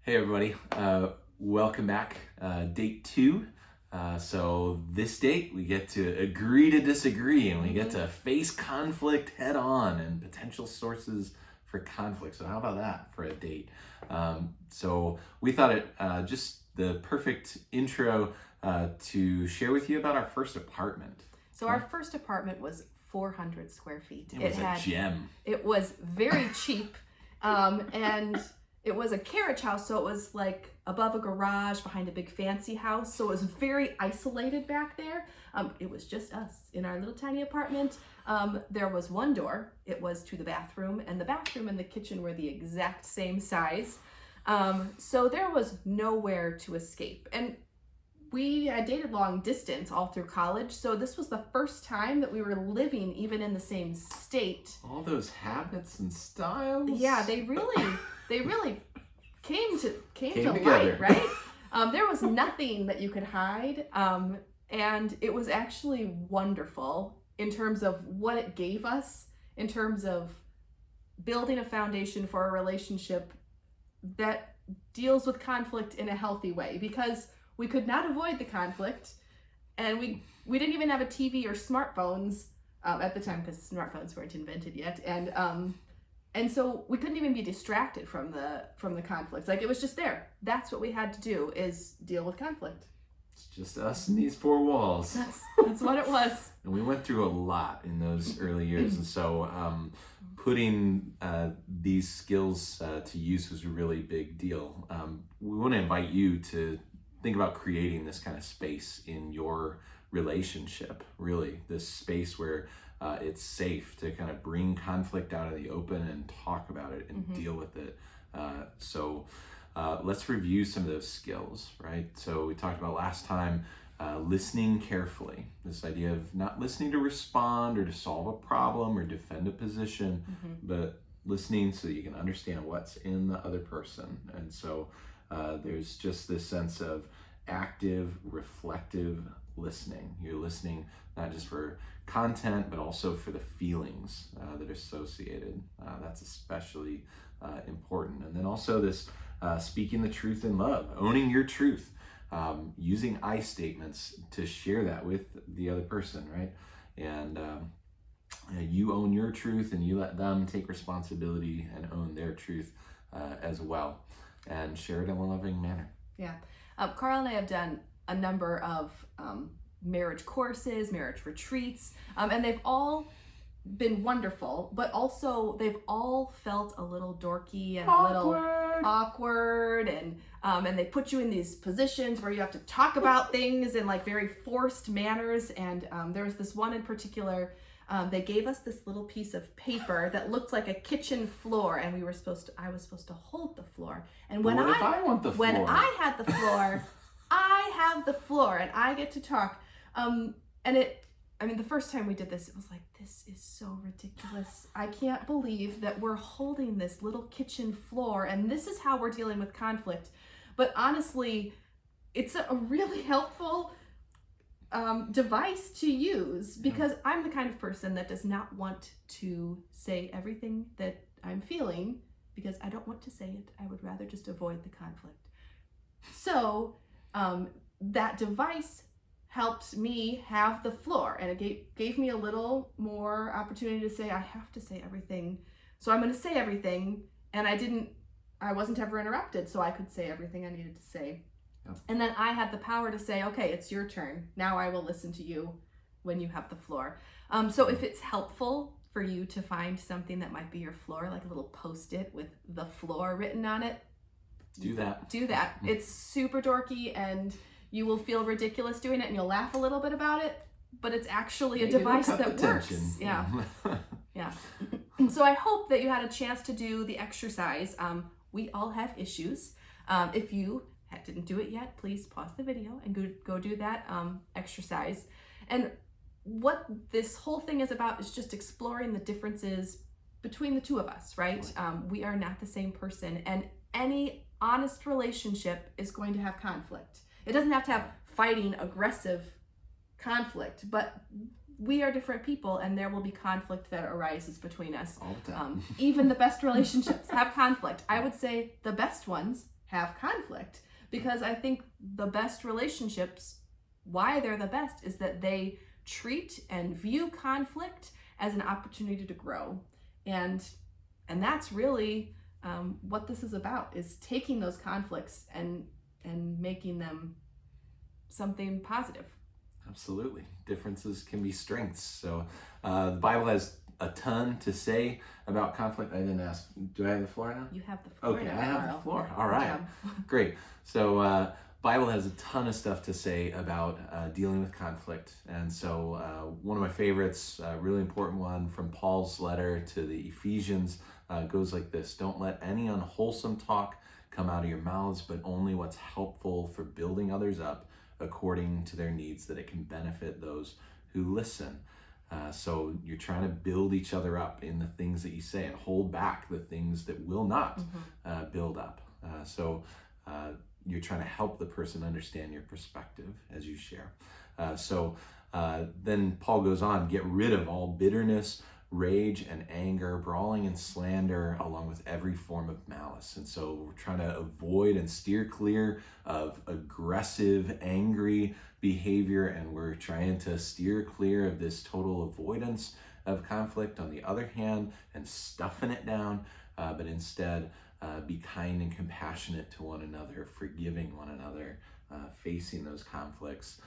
Hey everybody, welcome back. Date 2. So this date we get to agree to disagree and we get to face conflict head on and potential sources for conflict. So how about that for a date? So we thought it just the perfect intro to share with you about our first apartment. So our first apartment was 400 square feet. It was a gem. It was very cheap, and it was a carriage house, so it was like above a garage behind a big fancy house. So it was very isolated back there. It was just us in our little tiny apartment. There was one door. It was to the bathroom, and the bathroom and the kitchen were the exact same size. So there was nowhere to escape. And we had dated long distance all through college, so this was the first time that we were living even in the same state. All those habits and styles. Yeah, they really came to together. light, right? There was nothing that you could hide, and it was actually wonderful in terms of what it gave us, in terms of building a foundation for a relationship that deals with conflict in a healthy way, because we could not avoid the conflict, and we didn't even have a TV or smartphones at the time, because smartphones weren't invented yet, and so we couldn't even be distracted from the conflict. Like, it was just there. That's what we had to do, is deal with conflict. It's just us in these four walls. That's what it was. And we went through a lot in those early years, and so putting these skills to use was a really big deal. We want to invite you to think about creating this kind of space in your relationship, really, this space where it's safe to kind of bring conflict out of the open and talk about it and deal with it. So let's review some of those skills, right? So we talked about last time listening carefully, this idea of not listening to respond or to solve a problem or defend a position, but listening so that you can understand what's in the other person. And so there's just this sense of active, reflective listening. You're listening not just for content, but also for the feelings that are associated. That's especially important. And then also this speaking the truth in love, owning your truth, using I statements to share that with the other person, right? And you own your truth and you let them take responsibility and own their truth as well, and share it in a loving manner. Yeah. Carl and I have done a number of marriage courses, marriage retreats, and they've all been wonderful, but also they've all felt a little dorky and a little awkward, and they put you in these positions where you have to talk about things in like very forced manners. And there was this one in particular. They gave us this little piece of paper that looked like a kitchen floor, and I was supposed to hold the floor. And when I want the floor? When I had the floor, I have the floor, and I get to talk. The first time we did this, it was like, this is so ridiculous. I can't believe that we're holding this little kitchen floor, and this is how we're dealing with conflict. But honestly, it's a really helpful device to use, because I'm the kind of person that does not want to say everything that I'm feeling, because I don't want to say it. I would rather just avoid the conflict. So that device helped me have the floor, and it gave me a little more opportunity to say, I have to say everything. So I'm going to say everything, and I wasn't ever interrupted, so I could say everything I needed to say. Yep. And then I had the power to say, okay, it's your turn. Now I will listen to you when you have the floor. So if it's helpful for you to find something that might be your floor, like a little Post-it with the floor written on it, do that. It's super dorky, and you will feel ridiculous doing it, and you'll laugh a little bit about it, but it's actually a device that works. Yeah. Yeah. So I hope that you had a chance to do the exercise. We all have issues. If you didn't do it yet, please pause the video and go do that exercise. And what this whole thing is about is just exploring the differences between the two of us, right? We are not the same person, and any honest relationship is going to have conflict. It doesn't have to have fighting, aggressive conflict, but we are different people, and there will be conflict that arises between us. All the time. Even the best relationships have conflict. I would say the best ones have conflict, because I think the best relationships, why they're the best, is that they treat and view conflict as an opportunity to grow. And that's really what this is about, is taking those conflicts and making them something positive. Absolutely. Differences can be strengths. So the Bible has a ton to say about conflict. I didn't ask, do I have the floor now? You have the floor. Okay, now, I have Carl. the floor. All right. Great. So Bible has a ton of stuff to say about dealing with conflict. And so one of my favorites, really important one from Paul's letter to the Ephesians, goes like this: don't let any unwholesome talk come out of your mouths, but only what's helpful for building others up according to their needs, that it can benefit those who listen. So you're trying to build each other up in the things that you say, and hold back the things that will not build up. So you're trying to help the person understand your perspective as you share. Then Paul goes on: get rid of all bitterness, rage and anger, brawling and slander, along with every form of malice. And so we're trying to avoid and steer clear of aggressive, angry behavior, and we're trying to steer clear of this total avoidance of conflict on the other hand, and stuffing it down, but instead be kind and compassionate to one another, forgiving one another, facing those conflicts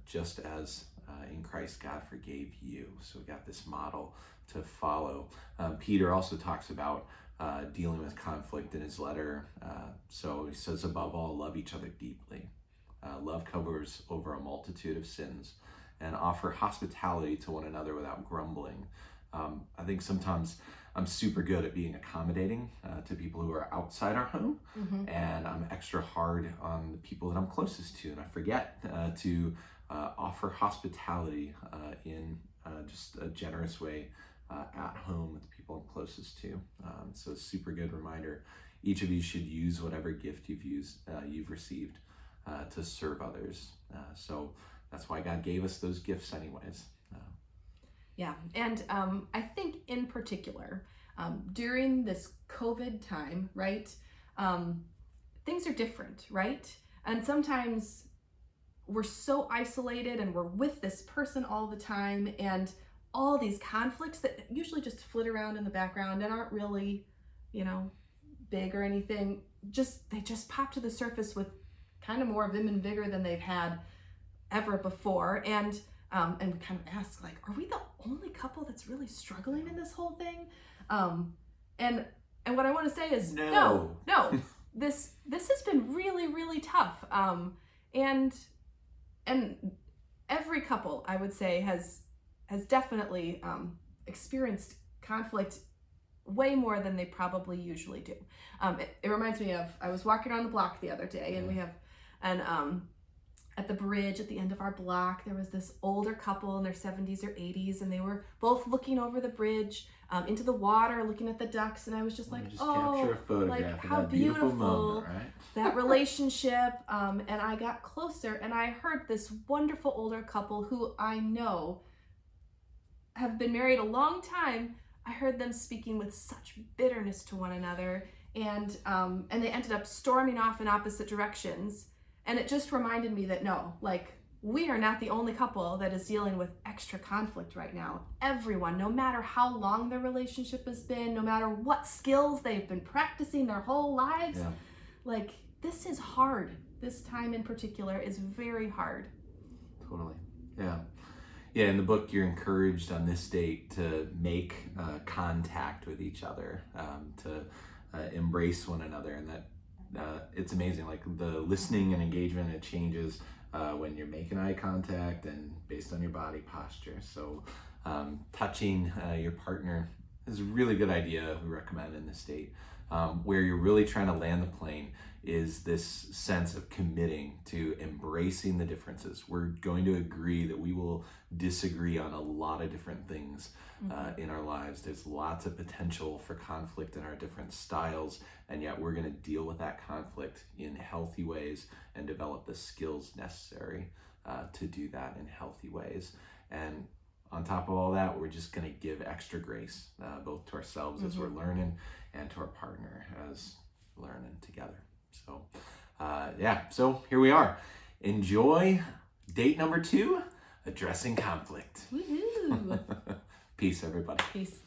just as in Christ God forgave you. So we got this model to follow. Peter also talks about dealing with conflict in his letter. So he says, above all, love each other deeply. Love covers over a multitude of sins, and offer hospitality to one another without grumbling. I think sometimes I'm super good at being accommodating to people who are outside our home, and I'm extra hard on the people that I'm closest to, and I forget to offer hospitality in just a generous way at home with the people I'm closest to. So a super good reminder. Each of you should use whatever gift you've received to serve others. So that's why God gave us those gifts anyways. Yeah, and I think in particular, during this COVID time, right, things are different, right? And sometimes we're so isolated and we're with this person all the time, and all these conflicts that usually just flit around in the background and aren't really, big or anything, they just pop to the surface with kind of more vim and vigor than they've had ever before. And kind of ask, like, are we the only couple that's really struggling in this whole thing? And what I want to say is no. This has been really, really tough. And every couple, I would say, has definitely experienced conflict way more than they probably usually do. It reminds me of, I was walking around the block the other day, and we have at the bridge at the end of our block, there was this older couple in their 70s or 80s, and they were both looking over the bridge into the water, looking at the ducks, and I was just like, capture a photograph like, of how that beautiful moment, right? that relationship. And I got closer, and I heard this wonderful older couple who I know have been married a long time. I heard them speaking with such bitterness to one another, and they ended up storming off in opposite directions. And it just reminded me that we are not the only couple that is dealing with extra conflict right now. Everyone, no matter how long their relationship has been, no matter what skills they've been practicing their whole lives, this is hard. This time in particular is very hard. Totally. Yeah. Yeah, in the book, you're encouraged on this date to make contact with each other, to embrace one another, and that it's amazing. Like, the listening and engagement, it changes when you're making eye contact and based on your body posture. So touching your partner is a really good idea. We recommend in this date. Where you're really trying to land the plane is this sense of committing to embracing the differences. We're going to agree that we will disagree on a lot of different things in our lives. There's lots of potential for conflict in our different styles, and yet we're going to deal with that conflict in healthy ways and develop the skills necessary to do that in healthy ways. And on top of all that, we're just going to give extra grace, both to ourselves as we're learning and to our partner as learning together. So yeah, so here we are. Enjoy date number 2, addressing conflict. Woohoo! Peace, everybody. Peace.